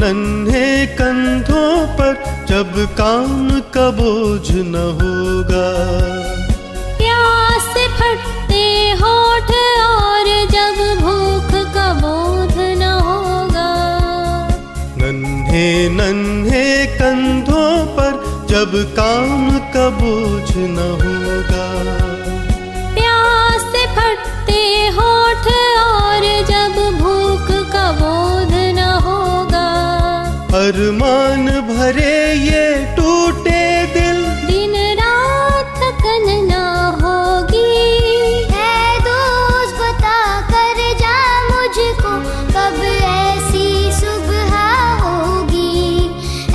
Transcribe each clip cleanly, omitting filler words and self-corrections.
नन्हे कंधों पर जब काम का बोझ न होगा। प्यास से फटते होठ और जब भूख का बोध न होगा। नन्हे नन्हे कंधों पर जब काम का बोझ न होगा। प्यास से फटते होठ और जब भूख का बोध न होगा। अरमान भरे ये टूटे दिल, दिन रात थकन ना होगी। है दोस्त बता कर जा मुझको कब ऐसी सुबह होगी।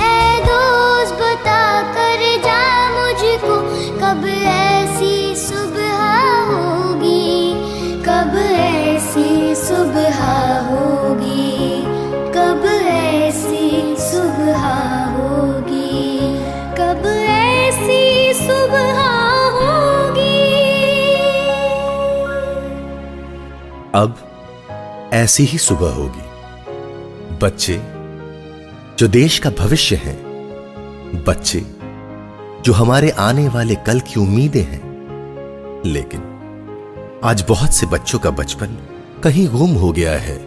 है दोस्त बता कर जा मुझको कब ऐसी सुबह होगी। कब ऐसी सुबह होगी। कब ऐसी सुबह होगी। कब ऐसी सुबह होगी। अब ऐसी ही सुबह होगी। बच्चे जो देश का भविष्य हैं, बच्चे जो हमारे आने वाले कल की उम्मीदें हैं, लेकिन आज बहुत से बच्चों का बचपन कहीं गुम हो गया है।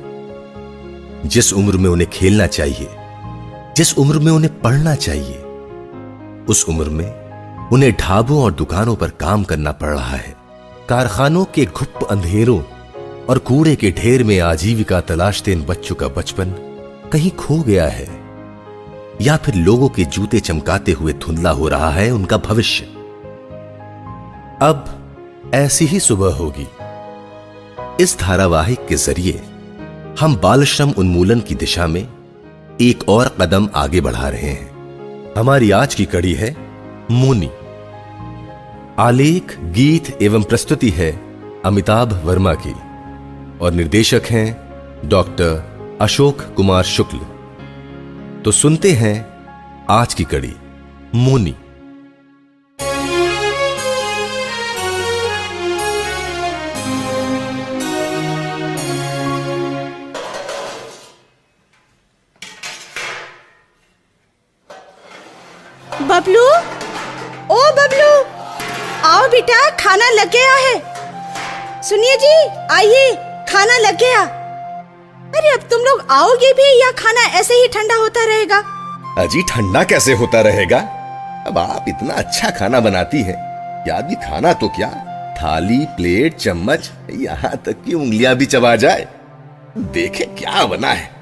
जिस उम्र में उन्हें खेलना चाहिए, जिस उम्र में उन्हें पढ़ना चाहिए, उस उम्र में उन्हें ढाबों और दुकानों पर काम करना पड़ रहा है। कारखानों के घुप अंधेरों और कूड़े के ढेर में आजीविका तलाशते इन बच्चों का बचपन कहीं खो गया है, या फिर लोगों के जूते चमकाते हुए धुंधला हो रहा है उनका भविष्य। अब ऐसी ही सुबह होगी। इस धारावाहिक के जरिए हम बाल श्रम उन्मूलन की दिशा में एक और कदम आगे बढ़ा रहे हैं। हमारी आज की कड़ी है मुनि। आलेख, गीत एवं प्रस्तुति है अमिताभ वर्मा की और निर्देशक हैं डॉक्टर अशोक कुमार शुक्ल। तो सुनते हैं आज की कड़ी मुनि। बबलू, ओ बबलू, आओ बेटा, खाना लग गया है। सुनिए जी, आइए, खाना लग गया। अरे अब तुम लोग आओगे भी या खाना ऐसे ही ठंडा होता रहेगा? अजी ठंडा कैसे होता रहेगा? अब आप इतना अच्छा खाना बनाती हैं, याद भी खाना तो क्या, थाली, प्लेट, चम्मच, यहाँ तक कि उंगलियां भी चबा जाए। देखे क्या बना है।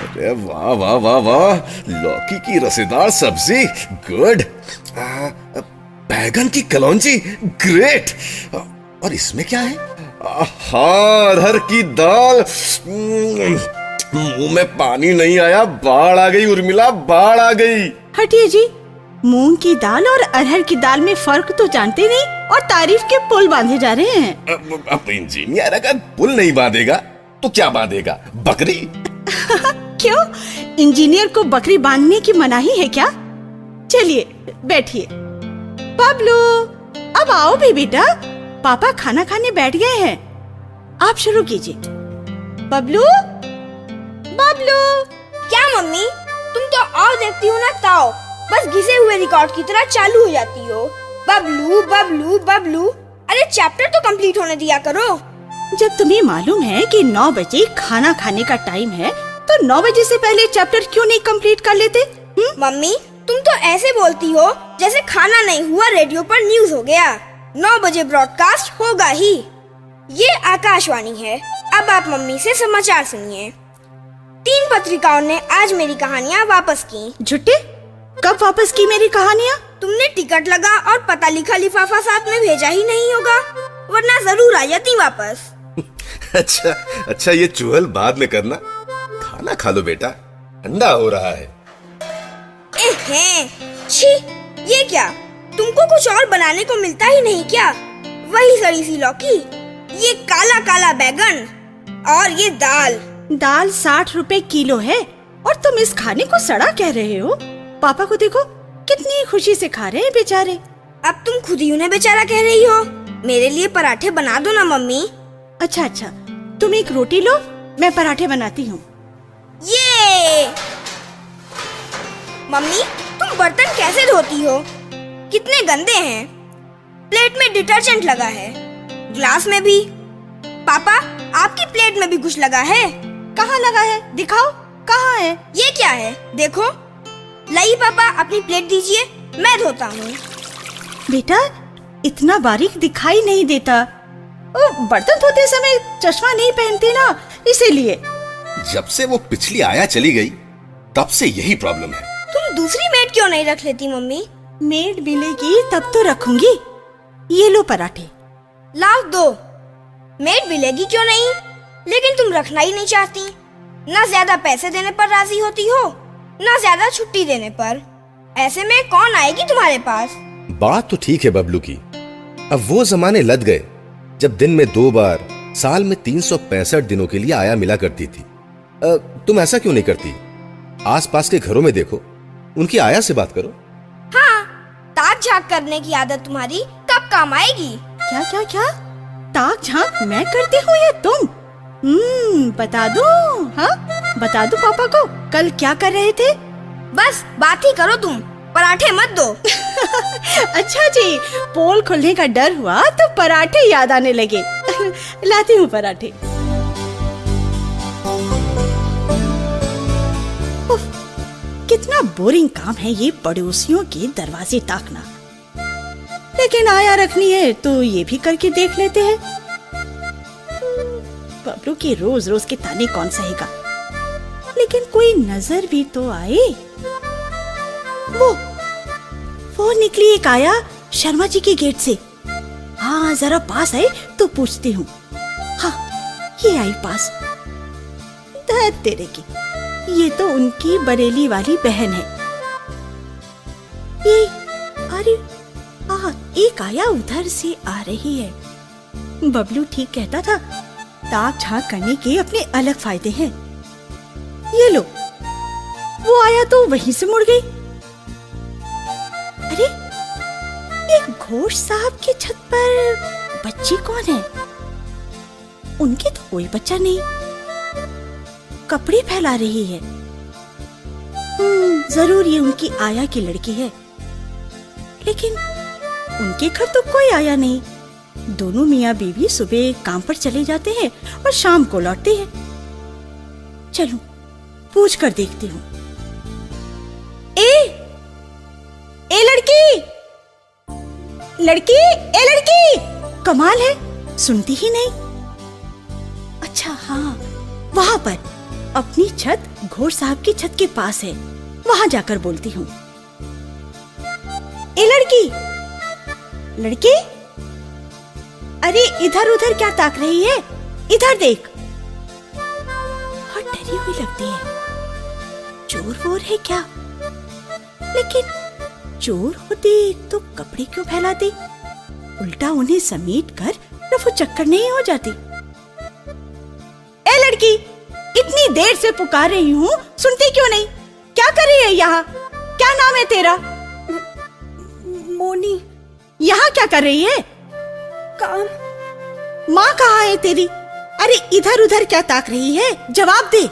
अरे वाह वाह वाह वाह, लौकी की रसेदार सब्जी, गुड। बैगन की कलौंजी, ग्रेट। और इसमें क्या है? अरहर की दाल। मुंह में पानी नहीं आया, बाढ़ आ गई उर्मिला, बाढ़ आ गई। हटिए जी, मूंग की दाल और अरहर की दाल में फर्क तो जानते नहीं और तारीफ के पुल बांधे जा रहे हैं। अब इंजीनियर अगर पुल नहीं बांधेगा तो क्या बांधेगा? बकरी? क्यों, इंजीनियर को बकरी बांधने की मनाही है क्या? चलिए बैठिए। बबलू, अब आओ भी बेटा, पापा खाना खाने बैठ गए हैं। आप शुरू कीजिए। बबलू, बबलू। क्या मम्मी, तुम तो आओ देखती हो ना ताओ, बस घिसे हुए रिकॉर्ड की तरह चालू हो जाती हो। बबलू बबलू बबलू, अरे चैप्टर तो कंप्लीट होने दिया करो। जब तुम्हें मालूम है कि 9 बजे खाना खाने का टाइम है, तो 9 बजे से पहले चैप्टर क्यों नहीं कंप्लीट कर लेते? मम्मी, तुम तो ऐसे बोलती हो जैसे खाना नहीं हुआ रेडियो पर न्यूज हो गया। 9 बजे ब्रॉडकास्ट होगा ही। ये आकाशवाणी है। अब आप मम्मी से समाचार सुनिए। 3 पत्रिकाओं ने आज मेरी कहानियाँ वापस की। झुट्टे, कब वापस की मेरी कहानियाँ? तुमने टिकट लगा और पता लिखा लिफाफा साथ में भेजा ही नहीं होगा, वरना जरूर आ जाती वापस। अच्छा, ये चुहल बाद में करना। खाना खा लो बेटा, ठंडा हो रहा है। छी, ये क्या, तुमको कुछ और बनाने को मिलता ही नहीं क्या? वही सड़ी सी लौकी, ये काला काला बैगन और ये दाल। दाल 60 रुपए किलो है और तुम इस खाने को सड़ा कह रहे हो? पापा को देखो, कितनी खुशी से खा रहे हैं बेचारे। अब तुम खुद ही उन्हें बेचारा कह रही हो। मेरे लिए पराठे बना दो ना मम्मी। अच्छा, तुम एक रोटी लो, मैं पराठे बनाती हूँ। ये मम्मी, तुम बर्तन कैसे धोती हो? कितने गंदे हैं। प्लेट में डिटर्जेंट लगा है, ग्लास में भी। पापा, आपकी प्लेट में भी कुछ लगा है। कहाँ लगा है? दिखाओ, कहाँ है? ये क्या है? देखो। लाई पापा, अपनी प्लेट दीजिए, मैं धोता हूँ। बेटा, इतना बारीक दिखाई नहीं देता। ओ, बर्तन धोते समय चश्मा नहीं पहनते ना, इसीलिए। जब से वो पिछली आया चली गई, तब से यही प्रॉब्लम है। तुम दूसरी मेड क्यों नहीं रख लेती मम्मी? मेड मिलेगी तब तो रखूंगी। ये लो पराठे। लाओ दो। मेड मिलेगी क्यों नहीं, लेकिन तुम रखना ही नहीं चाहती। ना ज्यादा पैसे देने पर राजी होती हो, ना ज्यादा छुट्टी देने पर। ऐसे में कौन आएगी तुम्हारे पास? बात तो ठीक है बबलू की। अब वो जमाने लद गए जब दिन में 2 बार, साल में 365 दिनों के लिए आया मिला करती थी। तुम ऐसा क्यों नहीं करती? आसपास के घरों में देखो, उनकी आया से बात करो। हाँ, ताक झाक करने की आदत तुम्हारी कब काम आएगी? क्या क्या क्या? ताक झांक मैं करती हूँ या तुम? बता दूं? हाँ, बता दूं पापा को कल क्या कर रहे थे? बस बात ही करो तुम, पराठे मत दो। अच्छा जी, पोल खुलने का डर हुआ तो पराठे याद आने लगे। लाती हूँ पराठे। उफ, कितना बोरिंग काम है ये पड़ोसियों के दरवाजे ताकना। लेकिन आया रखनी है तो ये भी करके देख लेते हैं। बबलू के रोज रोज के ताने कौन सहेगा? लेकिन कोई नजर भी तो आए। वो निकली एक आया शर्मा जी के गेट से। हाँ, जरा पास आए तो पूछती हूँ। हाँ, ये आई पास। धत तेरे की, ये तो उनकी बरेली वाली बहन है। ये अरे एक आया उधर से आ रही है। बबलू ठीक कहता था, ताक झांक करने के अपने अलग फायदे हैं। ये लो, वो आया तो वहीं से मुड़ गई। अरे, ये घोष साहब की छत पर बच्ची कौन है? उनके तो कोई बच्चा नहीं, कपड़े फैला रही है। जरूर ये उनकी आया की लड़की है। लेकिन उनके घर तो कोई आया नहीं। दोनों मियाँ बीवी सुबह काम पर चले जाते हैं और शाम को लौटते हैं। चलो पूछ कर देखती हूँ। ए लड़की, ए लड़की, कमाल है, सुनती ही नहीं। अच्छा हाँ, वहां पर अपनी छत घोष साहब की छत के पास है, वहां जाकर बोलती हूँ। ए लड़की, अरे इधर उधर क्या ताक रही है? इधर देख। बहुत डरी हुई लगती है। चोर वोर है क्या? लेकिन चोर होते तो कपड़े क्यों फैलाते? उल्टा उन्हें समेट कर रफू चक्कर नहीं हो जाती। ए लड़की, इतनी देर से पुकार रही हूँ, सुनती क्यों नहीं? क्या कर रही है यहाँ? क्या नाम है तेरा? मोनी। यहाँ क्या कर रही है? काम। माँ कहाँ है तेरी? अरे इधर उधर क्या ताक रही है? जवाब दे।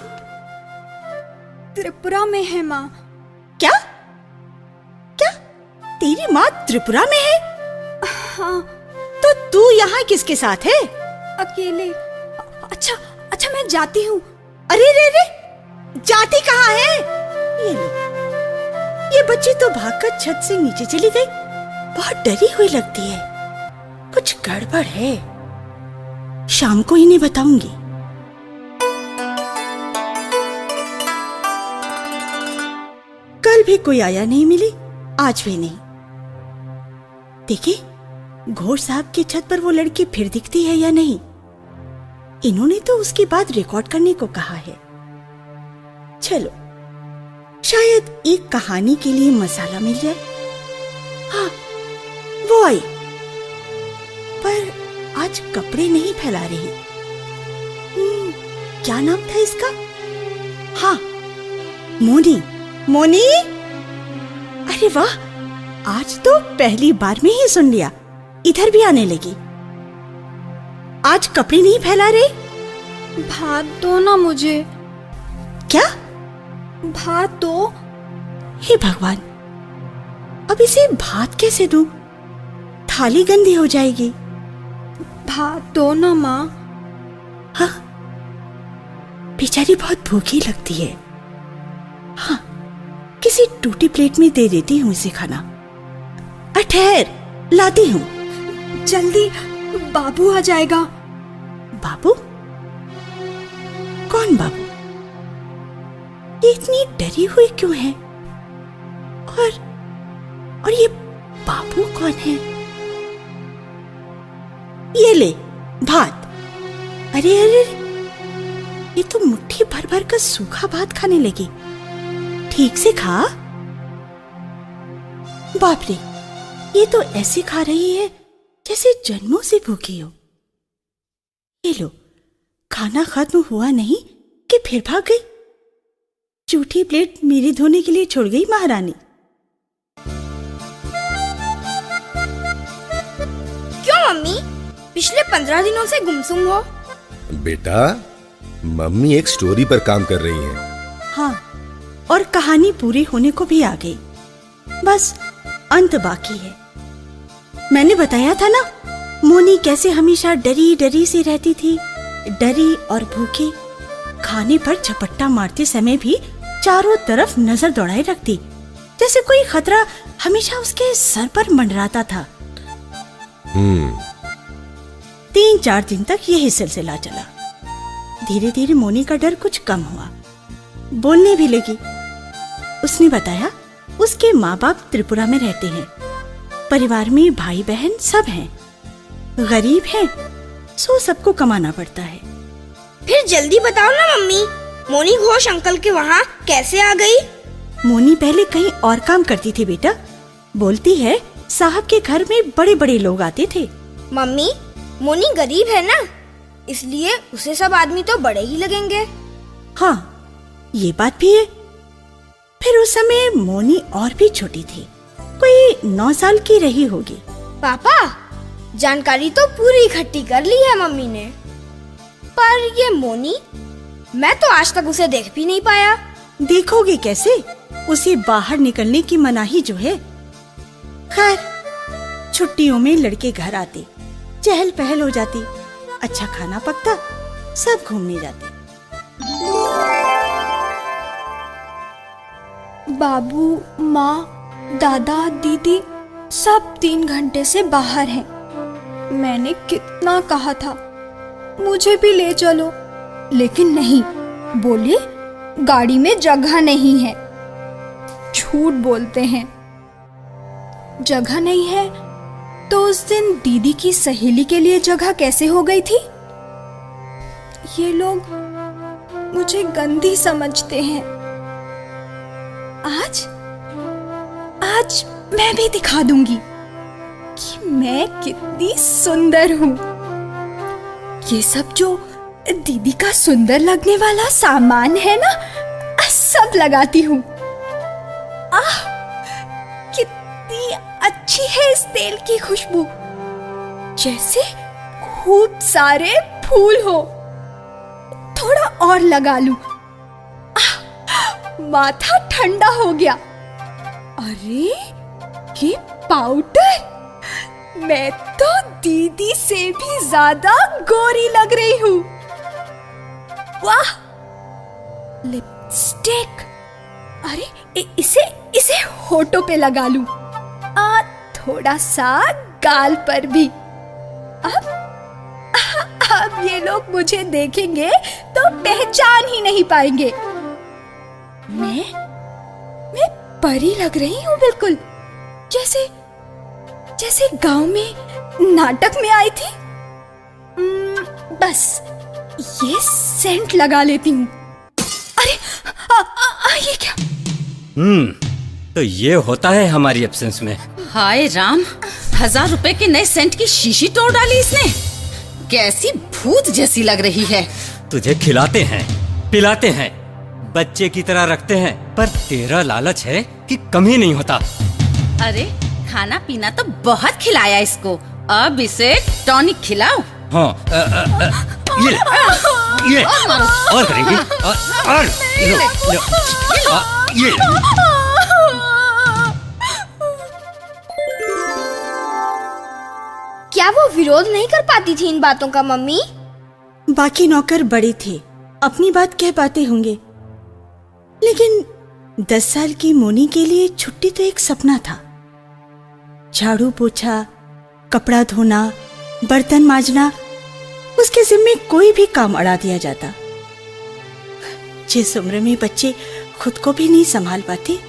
त्रिपुरा में है माँ। क्या? तेरी माँ त्रिपुरा में है? हाँ। तो तू यहाँ किसके साथ है? अकेले। अच्छा मैं जाती हूँ। अरे रे, जाती कहाँ है? ये लो, ये बच्ची तो भागकर छत से नीचे चली गई। बहुत डरी हुई लगती है, कुछ गड़बड़ है। शाम को इन्हें बताऊंगी। कल भी कोई आया नहीं मिली, आज भी नहीं। देखिए, घोष साहब की छत पर वो लड़की फिर दिखती है या नहीं। इन्होंने तो उसकी बात रिकॉर्ड करने को कहा है। चलो, शायद एक कहानी के लिए मसाला मिल जाए। हाँ, वो आई, पर आज कपड़े नहीं फैला रही। क्या नाम था इसका? हाँ, मोनी। अरे वाह, आज तो पहली बार में ही सुन लिया। इधर भी आने लगी। आज कपड़े नहीं फैला रहे? भात दो ना मुझे। क्या? भात दो। हे भगवान, अब इसे भात कैसे दूं? थाली गंदी हो जाएगी। भात दो ना माँ। हाँ, बेचारी बहुत भूखी लगती है। हाँ, किसी टूटी प्लेट में दे देती हूँ इसे खाना। ठहर, लाती हूँ। जल्दी, बाबू आ जाएगा। बाबू? कौन बाबू? ये इतनी डरी हुई क्यों है? और ये बाबू कौन है? ये ले भात। अरे अरे, ये तो मुट्ठी भर भर का सूखा भात खाने लगी। ठीक से खा। बाप रे, ये तो ऐसे खा रही है जैसे जन्मों से भूखी हो। ये लो, खाना खत्म हुआ नहीं कि फिर भाग गई। जूठी प्लेट मेरी धोने के लिए छोड़ गई महारानी। क्यों मम्मी, पिछले 15 दिनों से गुमसुम हो? बेटा, मम्मी एक स्टोरी पर काम कर रही हैं। हाँ, और कहानी पूरी होने को भी आ गई। बस अंत बाकी है। मैंने बताया था ना, मोनी कैसे हमेशा डरी डरी से रहती थी। डरी और भूखी, खाने पर झपट्टा मारते समय भी चारों तरफ नजर दौड़ाए रखती, जैसे कोई खतरा हमेशा उसके सर पर मंडराता था। 3-4 दिन तक यही सिलसिला चला। धीरे धीरे मोनी का डर कुछ कम हुआ, बोलने भी लगी। उसने बताया उसके माँ बाप त्रिपुरा में रहते हैं। परिवार में भाई बहन सब हैं, गरीब हैं, सो सबको कमाना पड़ता है। फिर जल्दी बताओ ना मम्मी, मोनी घोष अंकल के वहाँ कैसे आ गई? मोनी पहले कहीं और काम करती थी बेटा। बोलती है साहब के घर में बड़े बड़े लोग आते थे। मम्मी, मोनी गरीब है ना, इसलिए उसे सब आदमी तो बड़े ही लगेंगे। हाँ, ये बात भी है। फिर उस समय मोनी और भी छोटी थी, कोई 9 साल की रही होगी। पापा, जानकारी तो पूरी इकट्ठी कर ली है मम्मी ने, पर ये मोनी, मैं तो आज तक उसे देख भी नहीं पाया। देखोगे कैसे? उसे बाहर निकलने की मनाही जो है। खैर, छुट्टियों में लड़के घर आते, चहल पहल हो जाती, अच्छा खाना पकता, सब घूमने जाते। बाबू, माँ, दादा, दीदी सब 3 घंटे से बाहर हैं। मैंने कितना कहा था मुझे भी ले चलो, लेकिन नहीं, बोले गाड़ी में जगह नहीं है। झूठ बोलते हैं। जगह नहीं है तो उस दिन दीदी की सहेली के लिए जगह कैसे हो गई थी? ये लोग मुझे गंदी समझते हैं। आज मैं भी दिखा दूंगी कि मैं कितनी सुंदर हूँ। ये सब जो दीदी का सुंदर लगने वाला सामान है ना, सब लगाती हूँ। आह, कितनी अच्छी है इस तेल की खुशबू, जैसे खूब सारे फूल हो। थोड़ा और लगा लूं। माथा ठंडा हो गया। अरे ये पाउडर, मैं तो दीदी से भी ज्यादा गोरी लग रही हूँ। वाह, लिपस्टिक, अरे इसे होठों पे लगा लूं। थोड़ा सा गाल पर भी। अब ये लोग मुझे देखेंगे तो पहचान ही नहीं पाएंगे। मैं परी लग रही हूँ बिल्कुल, जैसे गांव में नाटक में आई थी। बस ये सेंट लगा लेती हूँ। अरे ये क्या? तो ये होता है हमारी एब्सेंस में। हाय राम, 1000 रुपए के नए सेंट की शीशी तोड़ डाली इसने। कैसी भूत जैसी लग रही है। तुझे खिलाते हैं, पिलाते हैं, बच्चे की तरह रखते हैं, पर तेरा लालच है कि कम ही नहीं होता। अरे खाना पीना तो बहुत खिलाया इसको, अब इसे टॉनिक खिलाओ। हाँ, ये और करेंगे, और ये क्या वो विरोध नहीं कर पाती थी इन बातों का मम्मी? बाकी नौकर बड़े थे, अपनी बात कह पाते होंगे, लेकिन 10 साल की मोनी के लिए छुट्टी तो एक सपना था। झाड़ू पोछा, कपड़ा धोना, बर्तन मांजना, उसके जिम्मे कोई भी काम अड़ा दिया जाता। जिस उम्र में बच्चे खुद को भी नहीं संभाल पाते,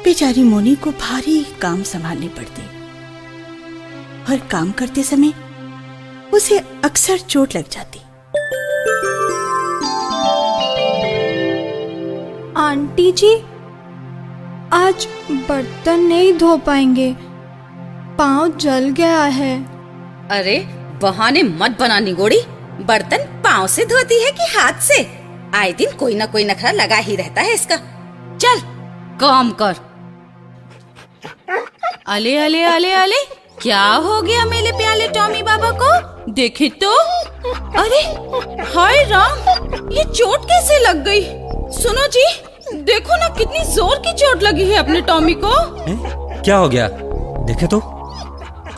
बेचारी मोनी को भारी काम संभालने पड़ते और काम करते समय उसे अक्सर चोट लग जाती। आंटी जी, आज बर्तन नहीं धो पाएंगे, पाँव जल गया है। अरे बहाने मत बना निगोड़ी, बर्तन पाँव से धोती है कि हाथ से? आए दिन कोई ना कोई नखरा लगा ही रहता है इसका। चल काम कर। अले अले अले अले, क्या हो गया मेरे प्याले टॉमी बाबा को? देखे तो, अरे हाय राम, ये चोट कैसे लग गई? सुनो जी, देखो ना कितनी जोर की चोट लगी है अपने टॉमी को। क्या हो गया? देखे तो,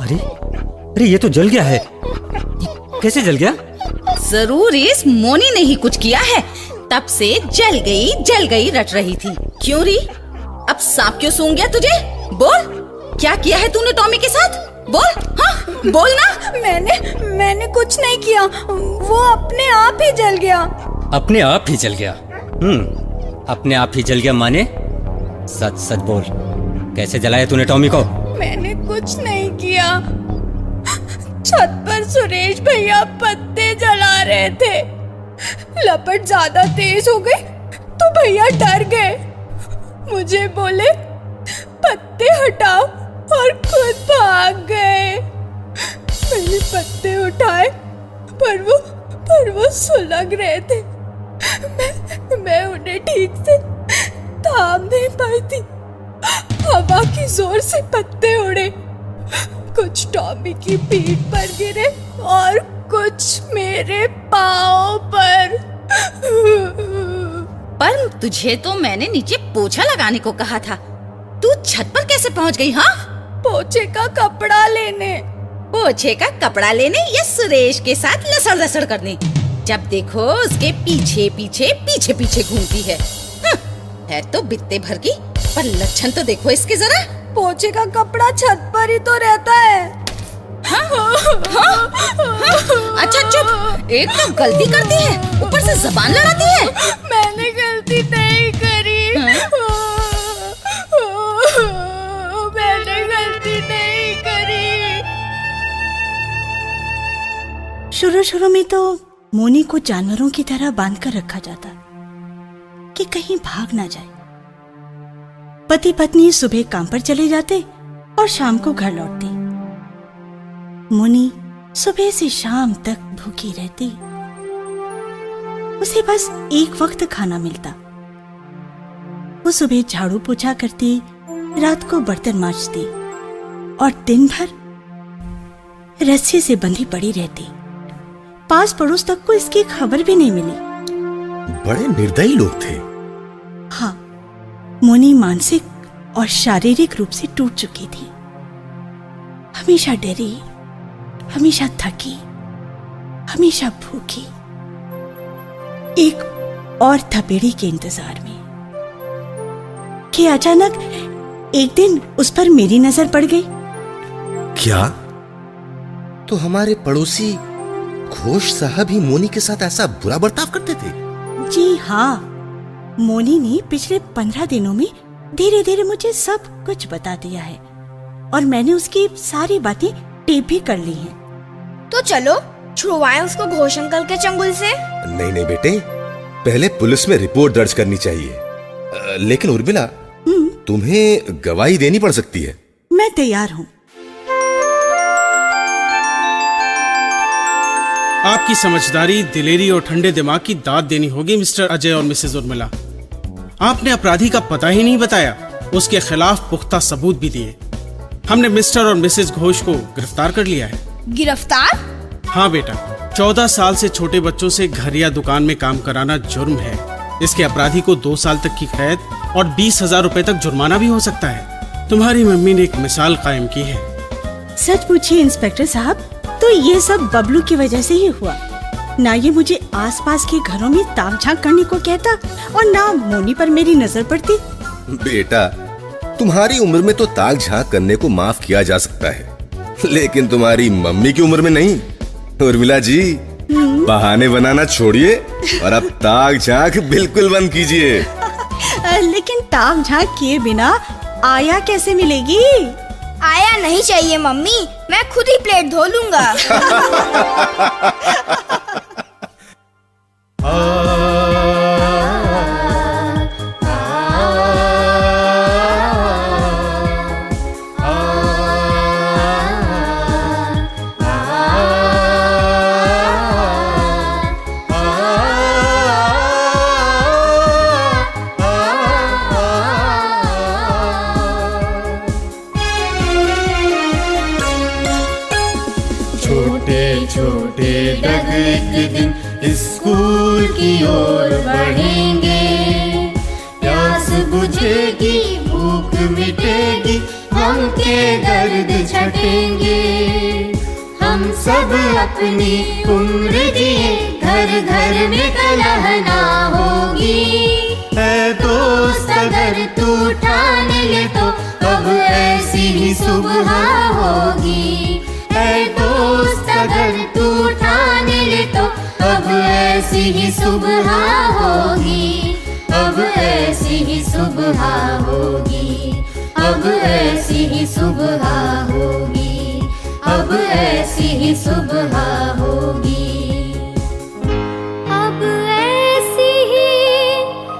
अरे अरे ये तो जल गया है। कैसे जल गया? जरूर इस मोनी ने ही कुछ किया है, तब से जल गई रट रही थी। क्यों री, अब सांप क्यों सूंघ गया तुझे? बोल, क्या किया है तूने टॉमी के साथ? बोल, हाँ बोल ना। मैंने कुछ नहीं किया, वो अपने आप ही जल गया। अपने आप ही जल गया? अपने आप ही जल गया माने? सच सच बोल, कैसे जलाया तूने टॉमी को? मैंने कुछ नहीं किया, छत पर सुरेश भैया पत्ते जला रहे थे, लपट ज्यादा तेज हो गई तो भैया डर गए, मुझे बोले पत्ते हटाओ और खुद भाग गए। मैंने पत्ते उठाए पर वो सुलग रहे थे, मैं उन्हें ठीक से थाम नहीं पाई थी। हवा की जोर से पत्ते उड़े, कुछ टॉमी की पीठ पर गिरे और कुछ मेरे पाँव पर। पर तुझे तो मैंने नीचे पोछा लगाने को कहा था, तू छत पर कैसे पहुंच गई? हाँ, पोछे का कपड़ा लेने। पोछे का कपड़ा लेने या सुरेश के साथ लसड़ लसड़ करने? जब देखो उसके पीछे पीछे घूमती है। है तो बित्ते भर की, पर लक्षण तो देखो इसके जरा। पोछे का कपड़ा छत पर ही तो रहता है। अच्छा चुप, एक तो गलती करती है, ऊपर से जबान लड़ाती है। मैंने गलती नहीं करी। मैंने गलती नहीं करी। शुरू में तो मोनी को जानवरों की तरह बांध कर रखा जाता कि कहीं भाग ना जाए। पति पत्नी सुबह काम पर चले जाते और शाम को घर लौटते। मोनी सुबह से शाम तक भूखी रहती, उसे बस एक वक्त खाना मिलता। वो सुबह झाड़ू पोछा करती, रात को बर्तन मांजती और दिन भर रस्सी से बंधी पड़ी रहती। पास पड़ोस तक को इसकी खबर भी नहीं मिली। बड़े निर्दयी लोग थे। हाँ, मोनी मानसिक और शारीरिक रूप से टूट चुकी थी। हमेशा डरी, हमेशा थकी, हमेशा भूखी, एक और थपेड़ी के इंतजार में कि अचानक एक दिन उस पर मेरी नजर पड़ गई। क्या? तो हमारे पड़ोसी घोष साहब ही मोनी के साथ ऐसा बुरा बर्ताव करते थे? जी हाँ, मोनी ने पिछले 15 दिनों में धीरे धीरे मुझे सब कुछ बता दिया है और मैंने उसकी सारी बातें टेप भी कर ली हैं। तो चलो छुड़वाएं उसको घोष अंकल के चंगुल से। नहीं बेटे, पहले पुलिस में रिपोर्ट दर्ज करनी चाहिए। लेकिन उर्मिला, तुम्हें गवाही देनी पड़ सकती है। मैं तैयार हूँ। आपकी समझदारी, दिलेरी और ठंडे दिमाग की दाद देनी होगी मिस्टर अजय और मिसेज उर्मिला। आपने अपराधी का पता ही नहीं बताया, उसके खिलाफ पुख्ता सबूत भी दिए। हमने मिस्टर और मिसेज घोष को गिरफ्तार कर लिया है। गिरफ्तार? हाँ बेटा, 14 साल से छोटे बच्चों से घर या दुकान में काम कराना जुर्म है। इसके अपराधी को 2 साल तक की कैद और 20,000 रुपए तक जुर्माना भी हो सकता है। तुम्हारी मम्मी ने एक मिसाल कायम की है। सच पूछिए इंस्पेक्टर साहब, तो ये सब बबलू की वजह से ही हुआ। ना ये मुझे आसपास के घरों में ताक झांक करने को कहता और ना मोनी पर मेरी नजर पड़ती। बेटा, तुम्हारी उम्र में तो ताक झांक करने को माफ किया जा सकता है, लेकिन तुम्हारी मम्मी की उम्र में नहीं। उर्मिला जी, बहाने बनाना छोड़िए और अब ताक झांक बिल्कुल बंद कीजिए। लेकिन ताक झांक किए बिना आया कैसे मिलेगी? आया नहीं चाहिए मम्मी, मैं खुद ही प्लेट धो लूंगा। छोटे छोटे डग एक दिन स्कूल की ओर बढ़ेंगे। प्यास बुझेगी, भूख मिटेगी, गम के दर्द छटेंगे। हम सब अपनी उम्र दिए, घर घर में कलह ना होगी। ऐ दोस्त अगर तू ठान ले तो अब ऐसी ही सुबह होगी। ऐ दोस्त अगर तू ठान ले तो अब ऐसी ही सुबह होगी। अब ऐसी ही सुबह होगी। अब ऐसी ही सुबह होगी। अब ऐसी ही सुबह होगी। अब ऐसी ही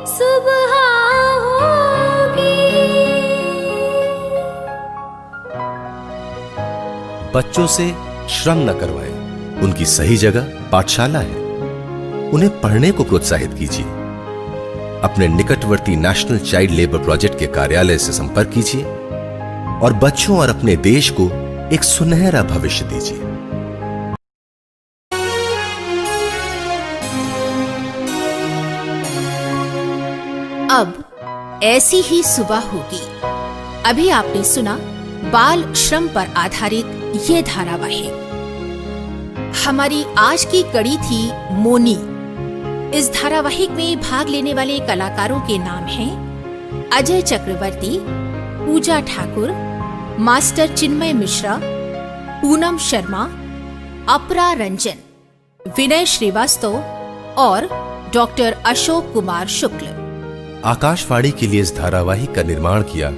सुबह होगी। बच्चों से श्रम न करवाएं, उनकी सही जगह पाठशाला है। उन्हें पढ़ने को प्रोत्साहित कीजिए। अपने निकटवर्ती नेशनल चाइल्ड लेबर प्रोजेक्ट के कार्यालय से संपर्क कीजिए और बच्चों और अपने देश को एक सुनहरा भविष्य दीजिए। अब ऐसी ही सुबह होगी। अभी आपने सुना बाल श्रम पर आधारित ये धारावाहिक। हमारी आज की कड़ी थी मोनी। इस धारावाहिक में भाग लेने वाले कलाकारों के नाम हैं अजय चक्रवर्ती, पूजा ठाकुर, मास्टर चिन्मय मिश्रा, पूनम शर्मा, अपरा रंजन, विनय श्रीवास्तव और डॉक्टर अशोक कुमार शुक्ल। आकाशवाणी के लिए इस धारावाहिक का निर्माण किया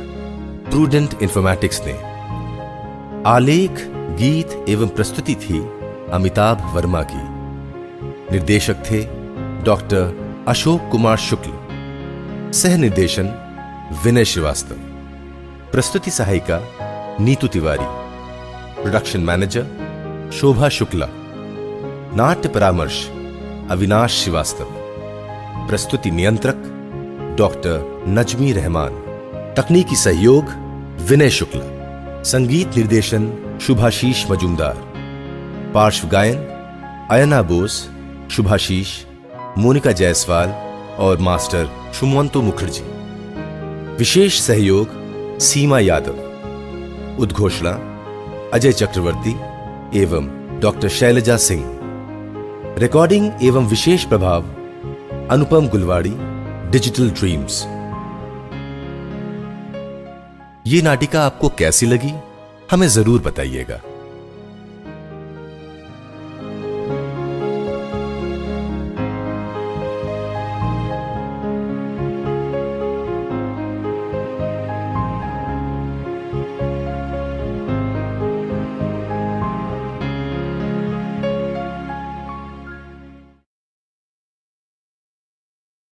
प्रूडेंट इंफॉर्मेटिक्स ने। आलेख, गीत एवं प्रस्तुति थी अमिताभ वर्मा की। निर्देशक थे डॉक्टर अशोक कुमार शुक्ल। सह निर्देशन विनय श्रीवास्तव। प्रस्तुति सहायिका नीतू तिवारी। प्रोडक्शन मैनेजर शोभा शुक्ला। नाट्य परामर्श अविनाश श्रीवास्तव। प्रस्तुति नियंत्रक डॉक्टर नजमी रहमान। तकनीकी सहयोग विनय शुक्ला। संगीत निर्देशन शुभाशीष मजूमदार। पार्श्व गायन अयना बोस, शुभाशीष, मोनिका जायसवाल और मास्टर शुमंतो मुखर्जी। विशेष सहयोग सीमा यादव। उद्घोषणा अजय चक्रवर्ती एवं डॉक्टर शैलजा सिंह। रिकॉर्डिंग एवं विशेष प्रभाव अनुपम गुलवाड़ी, डिजिटल ड्रीम्स। ये नाटिका आपको कैसी लगी हमें जरूर बताइएगा।